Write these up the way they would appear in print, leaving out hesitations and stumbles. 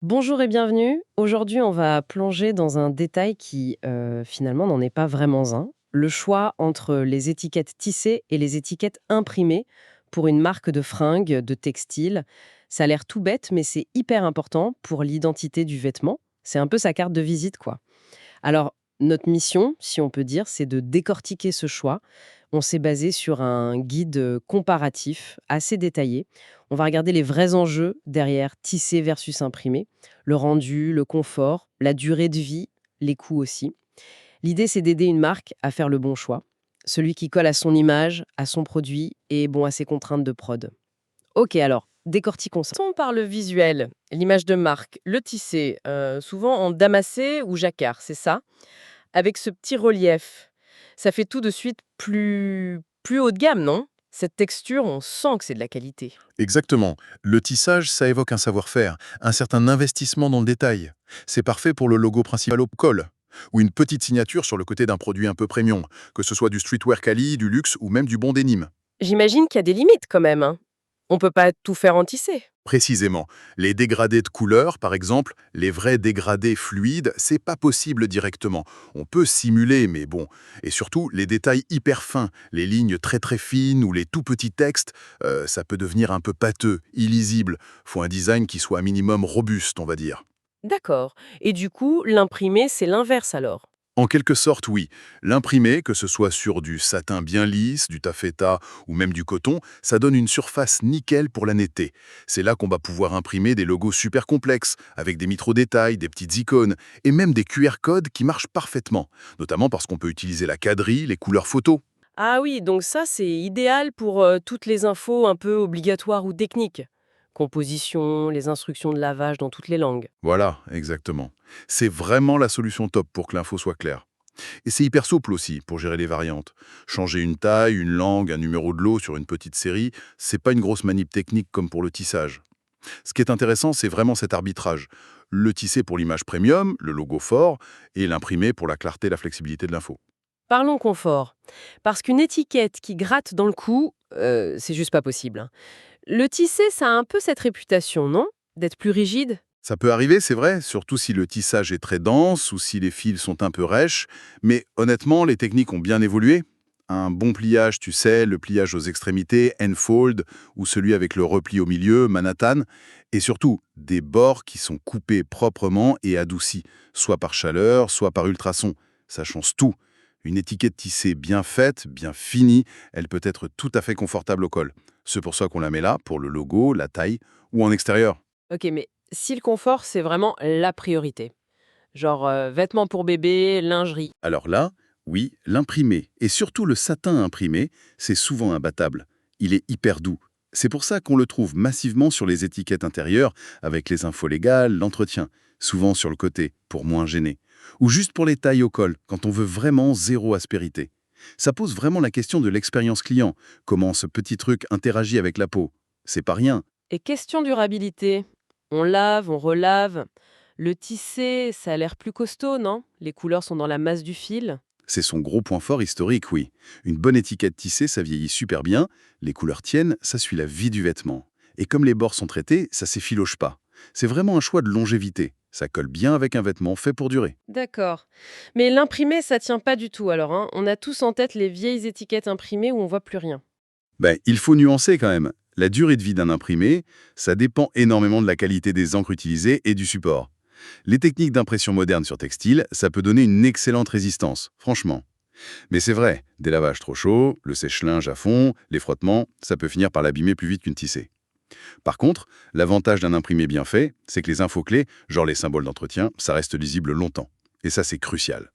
Bonjour et bienvenue. Aujourd'hui, on va plonger dans un détail qui, finalement, n'en est pas vraiment un. Le choix entre les étiquettes tissées et les étiquettes imprimées pour une marque de fringues, de textile. Ça a l'air tout bête, mais c'est hyper important pour l'identité du vêtement. C'est un peu sa carte de visite, quoi. Alors, notre mission, si on peut dire, c'est de décortiquer ce choix. On s'est basé sur un guide comparatif assez détaillé. On va regarder les vrais enjeux derrière tissé versus imprimé, le rendu, le confort, la durée de vie, les coûts aussi. L'idée, c'est d'aider une marque à faire le bon choix, celui qui colle à son image, à son produit et bon à ses contraintes de prod. Ok, alors, décortiquons ça. On par le visuel, l'image de marque, le tissé, souvent en damassé ou jacquard, c'est ça, avec ce petit relief. Ça fait tout de suite plus haut de gamme, non? Cette texture, on sent que c'est de la qualité. Exactement. Le tissage, ça évoque un savoir-faire, un certain investissement dans le détail. C'est parfait pour le logo principal au col, ou une petite signature sur le côté d'un produit un peu premium, que ce soit du streetwear quali, du luxe ou même du bon denim. J'imagine qu'il y a des limites quand même, hein. On peut pas tout faire en tissé. Précisément. Les dégradés de couleurs, par exemple, les vrais dégradés fluides, c'est pas possible directement. On peut simuler, mais bon. Et surtout, les détails hyper fins, les lignes très très fines ou les tout petits textes, ça peut devenir un peu pâteux, illisible. Faut un design qui soit un minimum robuste, on va dire. D'accord. Et du coup, l'imprimé, c'est l'inverse alors. En quelque sorte, oui. L'imprimé, que ce soit sur du satin bien lisse, du taffetas ou même du coton, ça donne une surface nickel pour la netteté. C'est là qu'on va pouvoir imprimer des logos super complexes, avec des micro-détails, des petites icônes, et même des QR codes qui marchent parfaitement, notamment parce qu'on peut utiliser la quadrille, les couleurs photos. Ah oui, donc ça, c'est idéal pour toutes les infos un peu obligatoires ou techniques. Composition, les instructions de lavage dans toutes les langues. Voilà, exactement. C'est vraiment la solution top pour que l'info soit claire. Et c'est hyper souple aussi pour gérer les variantes. Changer une taille, une langue, un numéro de lot sur une petite série, c'est pas une grosse manip technique comme pour le tissage. Ce qui est intéressant, c'est vraiment cet arbitrage. Le tisser pour l'image premium, le logo fort, et l'imprimer pour la clarté et la flexibilité de l'info. Parlons confort. Parce qu'une étiquette qui gratte dans le cou, c'est juste pas possible, hein. Le tissé, ça a un peu cette réputation, non? D'être plus rigide? Ça peut arriver, c'est vrai, surtout si le tissage est très dense ou si les fils sont un peu rêches, mais honnêtement, les techniques ont bien évolué. Un bon pliage, tu sais, le pliage aux extrémités, N-fold, ou celui avec le repli au milieu, Manhattan, et surtout des bords qui sont coupés proprement et adoucis, soit par chaleur, soit par ultrasons. Ça change tout. Une étiquette tissée bien faite, bien finie, elle peut être tout à fait confortable au col. C'est pour ça qu'on la met là, pour le logo, la taille, ou en extérieur. Ok, mais si le confort, c'est vraiment la priorité. Genre vêtements pour bébé, lingerie. Alors là, oui, l'imprimé, et surtout le satin imprimé, c'est souvent imbattable. Il est hyper doux. C'est pour ça qu'on le trouve massivement sur les étiquettes intérieures, avec les infos légales, l'entretien, souvent sur le côté, pour moins gêner. Ou juste pour les tailles au col, quand on veut vraiment zéro aspérité. Ça pose vraiment la question de l'expérience client, comment ce petit truc interagit avec la peau. C'est pas rien. Et question durabilité. On lave, on relave. Le tissé, ça a l'air plus costaud, non? Les couleurs sont dans la masse du fil. C'est son gros point fort historique, oui. Une bonne étiquette tissée, ça vieillit super bien, les couleurs tiennent, ça suit la vie du vêtement. Et comme les bords sont traités, ça s'effiloche pas. C'est vraiment un choix de longévité. Ça colle bien avec un vêtement fait pour durer. D'accord. Mais l'imprimé, ça tient pas du tout alors, hein. On a tous en tête les vieilles étiquettes imprimées où on voit plus rien. Ben, il faut nuancer quand même. La durée de vie d'un imprimé, ça dépend énormément de la qualité des encres utilisées et du support. Les techniques d'impression moderne sur textile, ça peut donner une excellente résistance, franchement. Mais c'est vrai, des lavages trop chauds, le sèche-linge à fond, les frottements, ça peut finir par l'abîmer plus vite qu'une tissée. Par contre, l'avantage d'un imprimé bien fait, c'est que les infos clés, genre les symboles d'entretien, ça reste lisible longtemps. Et ça, c'est crucial.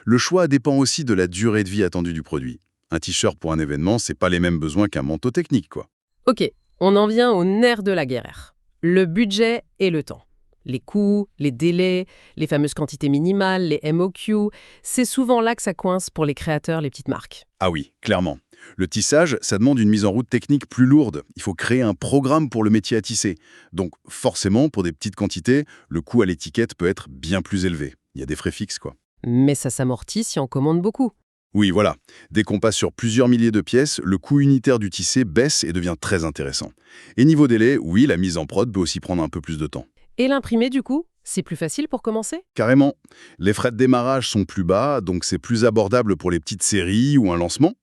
Le choix dépend aussi de la durée de vie attendue du produit. Un t-shirt pour un événement, c'est pas les mêmes besoins qu'un manteau technique, quoi. Ok, on en vient au nerf de la guerre. Le budget et le temps. Les coûts, les délais, les fameuses quantités minimales, les MOQ, c'est souvent là que ça coince pour les créateurs, les petites marques. Ah oui, clairement. Le tissage, ça demande une mise en route technique plus lourde. Il faut créer un programme pour le métier à tisser. Donc forcément, pour des petites quantités, le coût à l'étiquette peut être bien plus élevé. Il y a des frais fixes, quoi. Mais ça s'amortit si on commande beaucoup. Oui, voilà. Dès qu'on passe sur plusieurs milliers de pièces, le coût unitaire du tissé baisse et devient très intéressant. Et niveau délai, oui, la mise en prod peut aussi prendre un peu plus de temps. Et l'imprimé, du coup, c'est plus facile pour commencer? Carrément. Les frais de démarrage sont plus bas, donc c'est plus abordable pour les petites séries ou un lancement.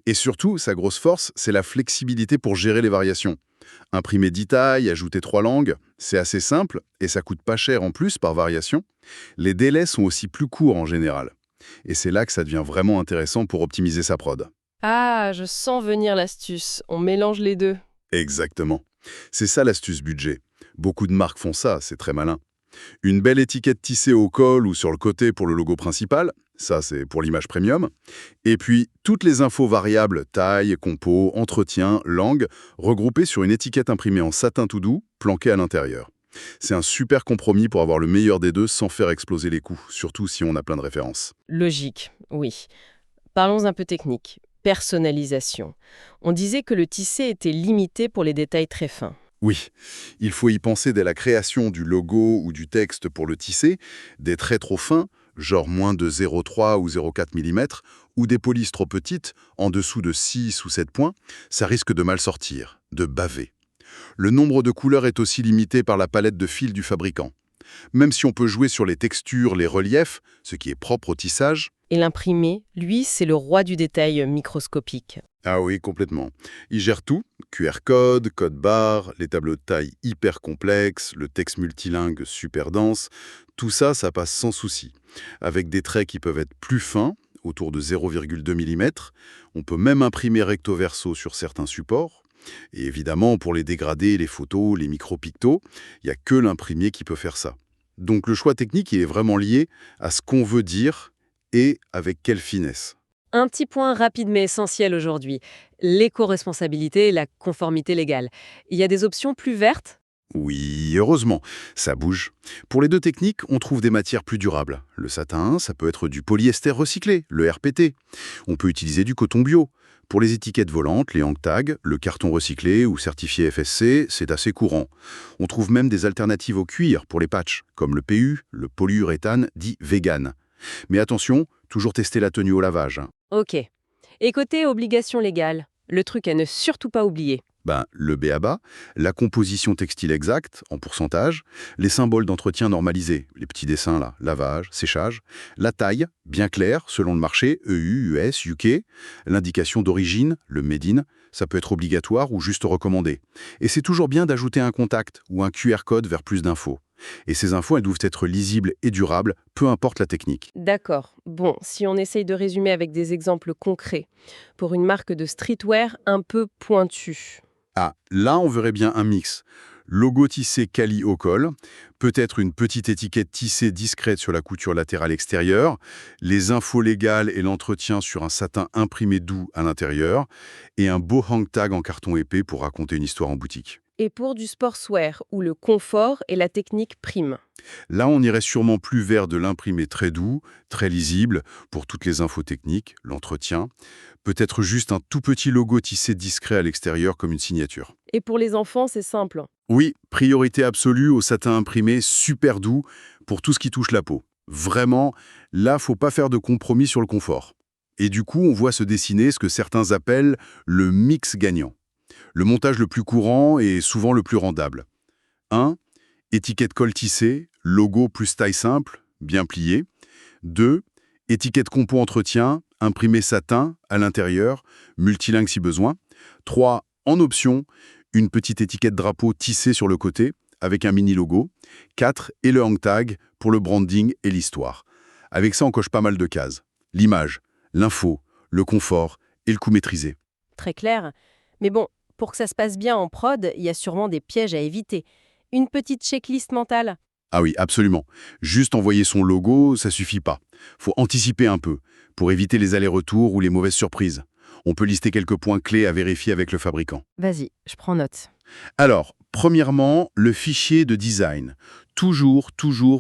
Et surtout, sa grosse force, c'est la flexibilité pour gérer les variations. Imprimer 10 tailles, ajouter 3 langues, c'est assez simple et ça coûte pas cher en plus par variation. Les délais sont aussi plus courts en général. Et c'est là que ça devient vraiment intéressant pour optimiser sa prod. Ah, je sens venir l'astuce. On mélange les deux. Exactement. C'est ça l'astuce budget. Beaucoup de marques font ça, c'est très malin. Une belle étiquette tissée au col ou sur le côté pour le logo principal, ça c'est pour l'image premium. Et puis, toutes les infos variables, taille, compo, entretien, langue, regroupées sur une étiquette imprimée en satin tout doux, planquée à l'intérieur. C'est un super compromis pour avoir le meilleur des deux sans faire exploser les coûts, surtout si on a plein de références. Logique, oui. Parlons un peu technique. Personnalisation. On disait que le tissé était limité pour les détails très fins. Oui, il faut y penser dès la création du logo ou du texte pour le tisser, des traits trop fins, genre moins de 0,3 ou 0,4 mm, ou des polices trop petites, en dessous de 6 ou 7 points, ça risque de mal sortir, de baver. Le nombre de couleurs est aussi limité par la palette de fils du fabricant. Même si on peut jouer sur les textures, les reliefs, ce qui est propre au tissage. Et l'imprimé, lui, c'est le roi du détail microscopique. Ah oui, complètement. Il gère tout, QR code, code barre, les tableaux de taille hyper complexes, le texte multilingue super dense, tout ça, ça passe sans souci. Avec des traits qui peuvent être plus fins, autour de 0,2 mm, on peut même imprimer recto verso sur certains supports. Et évidemment, pour les dégradés, les photos, les micro-pictos, il n'y a que l'imprimé qui peut faire ça. Donc le choix technique, il est vraiment lié à ce qu'on veut dire et avec quelle finesse. Un petit point rapide mais essentiel aujourd'hui. L'éco-responsabilité et la conformité légale. Il y a des options plus vertes? Oui, heureusement, ça bouge. Pour les deux techniques, on trouve des matières plus durables. Le satin, ça peut être du polyester recyclé, le RPT. On peut utiliser du coton bio. Pour les étiquettes volantes, les hang tags, le carton recyclé ou certifié FSC, c'est assez courant. On trouve même des alternatives au cuir pour les patchs, comme le PU, le polyuréthane dit vegan. Mais attention, toujours tester la tenue au lavage. Ok. Et côté obligation légale, le truc à ne surtout pas oublier. Le b.a.-ba, la composition textile exacte, en pourcentage, les symboles d'entretien normalisés, les petits dessins là, lavage, séchage, la taille, bien claire, selon le marché, EU, US, UK, l'indication d'origine, le made in, ça peut être obligatoire ou juste recommandé. Et c'est toujours bien d'ajouter un contact ou un QR code vers plus d'infos. Et ces infos, elles doivent être lisibles et durables, peu importe la technique. D'accord. Bon, si on essaye de résumer avec des exemples concrets, pour une marque de streetwear un peu pointue. Ah, là, on verrait bien un mix. Logo tissé quali au col, peut-être une petite étiquette tissée discrète sur la couture latérale extérieure, les infos légales et l'entretien sur un satin imprimé doux à l'intérieur, et un beau hang tag en carton épais pour raconter une histoire en boutique. Et pour du sportswear, où le confort et la technique priment. Là, on irait sûrement plus vers de l'imprimé très doux, très lisible, pour toutes les infos techniques, l'entretien. Peut-être juste un tout petit logo tissé discret à l'extérieur comme une signature. Et pour les enfants, c'est simple. Oui, priorité absolue au satin imprimé super doux pour tout ce qui touche la peau. Vraiment, là, faut pas faire de compromis sur le confort. Et du coup, on voit se dessiner ce que certains appellent le mix gagnant. Le montage le plus courant et souvent le plus rendable. 1. Étiquette col tissé, logo plus taille simple, bien plié. 2. Étiquette compo entretien, imprimé satin à l'intérieur, multilingue si besoin. 3. En option, une petite étiquette drapeau tissée sur le côté, avec un mini logo. 4. Et le hang tag pour le branding et l'histoire. Avec ça, on coche pas mal de cases. L'image, l'info, le confort et le coût maîtrisé. Très clair. Mais bon, pour que ça se passe bien en prod, il y a sûrement des pièges à éviter. Une petite checklist mentale. Ah oui, absolument. Juste envoyer son logo, ça suffit pas. Faut anticiper un peu, pour éviter les allers-retours ou les mauvaises surprises. On peut lister quelques points clés à vérifier avec le fabricant. Vas-y, je prends note. Alors, premièrement, le fichier de design. Toujours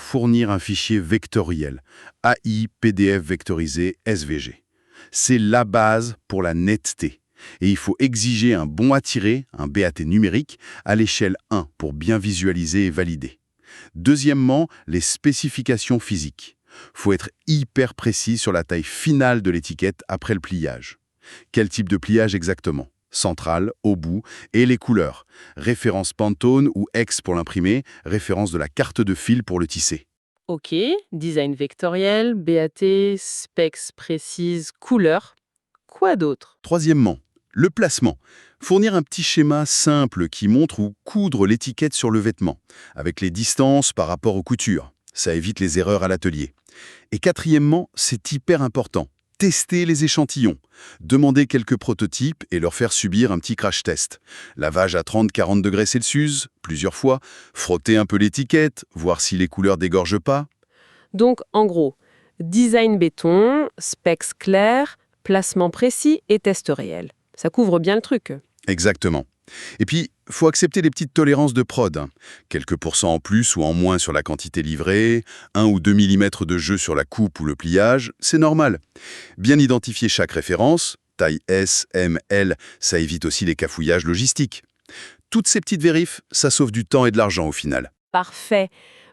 fournir un fichier vectoriel. AI, PDF vectorisé, SVG. C'est la base pour la netteté. Et il faut exiger un bon à tirer, un BAT numérique, à l'échelle 1 pour bien visualiser et valider. Deuxièmement, les spécifications physiques. Faut être hyper précis sur la taille finale de l'étiquette après le pliage. Quel type de pliage exactement? centrale, au bout, et les couleurs. Référence Pantone ou X pour l'imprimer, référence de la carte de fil pour le tisser. Ok, design vectoriel, BAT, specs précises, couleurs. Quoi d'autre? Troisièmement, le placement. Fournir un petit schéma simple qui montre où coudre l'étiquette sur le vêtement, avec les distances par rapport aux coutures. Ça évite les erreurs à l'atelier. Et quatrièmement, c'est hyper important. Tester les échantillons. Demander quelques prototypes et leur faire subir un petit crash test. Lavage à 30-40 degrés Celsius, plusieurs fois. Frotter un peu l'étiquette, voir si les couleurs dégorgent pas. Donc, en gros, design béton, specs clairs, placement précis et test réel. Ça couvre bien le truc. Exactement. Et puis, faut accepter les petites tolérances de prod. Quelques pourcents en plus ou en moins sur la quantité livrée, 1 ou 2 mm de jeu sur la coupe ou le pliage, c'est normal. Bien identifier chaque référence, taille S, M, L, ça évite aussi les cafouillages logistiques. Toutes ces petites vérifs, ça sauve du temps et de l'argent au final. Parfait.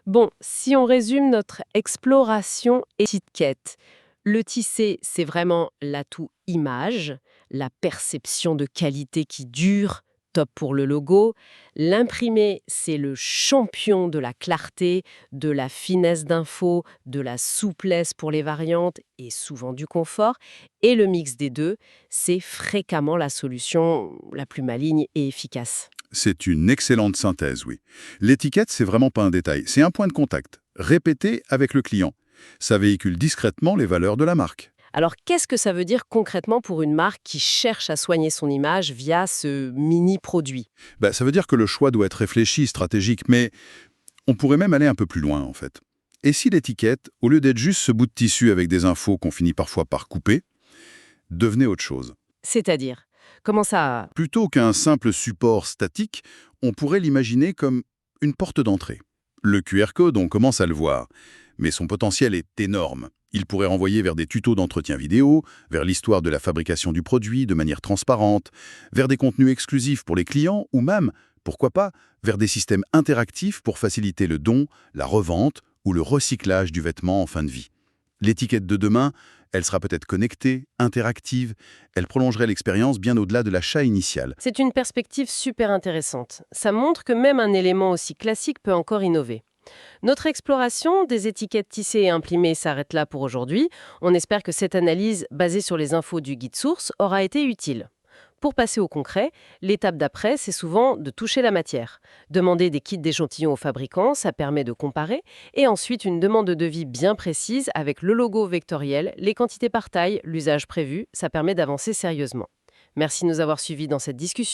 Bon, si on résume notre exploration étiquette, le tissé, c'est vraiment l'atout image, la perception de qualité qui dure, top pour le logo. L'imprimé, c'est le champion de la clarté, de la finesse d'info, de la souplesse pour les variantes et souvent du confort. Et le mix des deux, c'est fréquemment la solution la plus maligne et efficace. C'est une excellente synthèse, oui. L'étiquette, c'est vraiment pas un détail, c'est un point de contact, répété avec le client. Ça véhicule discrètement les valeurs de la marque. Alors, qu'est-ce que ça veut dire concrètement pour une marque qui cherche à soigner son image via ce mini-produit? Ça veut dire que le choix doit être réfléchi, stratégique, mais on pourrait même aller un peu plus loin, en fait. Et si l'étiquette, au lieu d'être juste ce bout de tissu avec des infos qu'on finit parfois par couper, devenait autre chose? C'est-à-dire, comment ça... Plutôt qu'un simple support statique, on pourrait l'imaginer comme une porte d'entrée. Le QR code, on commence à le voir, mais son potentiel est énorme. Il pourrait renvoyer vers des tutos d'entretien vidéo, vers l'histoire de la fabrication du produit de manière transparente, vers des contenus exclusifs pour les clients ou même, pourquoi pas, vers des systèmes interactifs pour faciliter le don, la revente ou le recyclage du vêtement en fin de vie. L'étiquette de demain, elle sera peut-être connectée, interactive, elle prolongerait l'expérience bien au-delà de l'achat initial. C'est une perspective super intéressante. Ça montre que même un élément aussi classique peut encore innover. Notre exploration des étiquettes tissées et imprimées s'arrête là pour aujourd'hui. On espère que cette analyse, basée sur les infos du guide source, aura été utile. Pour passer au concret, l'étape d'après, c'est souvent de toucher la matière. Demander des kits d'échantillons aux fabricants, ça permet de comparer. Et ensuite, une demande de devis bien précise avec le logo vectoriel, les quantités par taille, l'usage prévu, ça permet d'avancer sérieusement. Merci de nous avoir suivis dans cette discussion.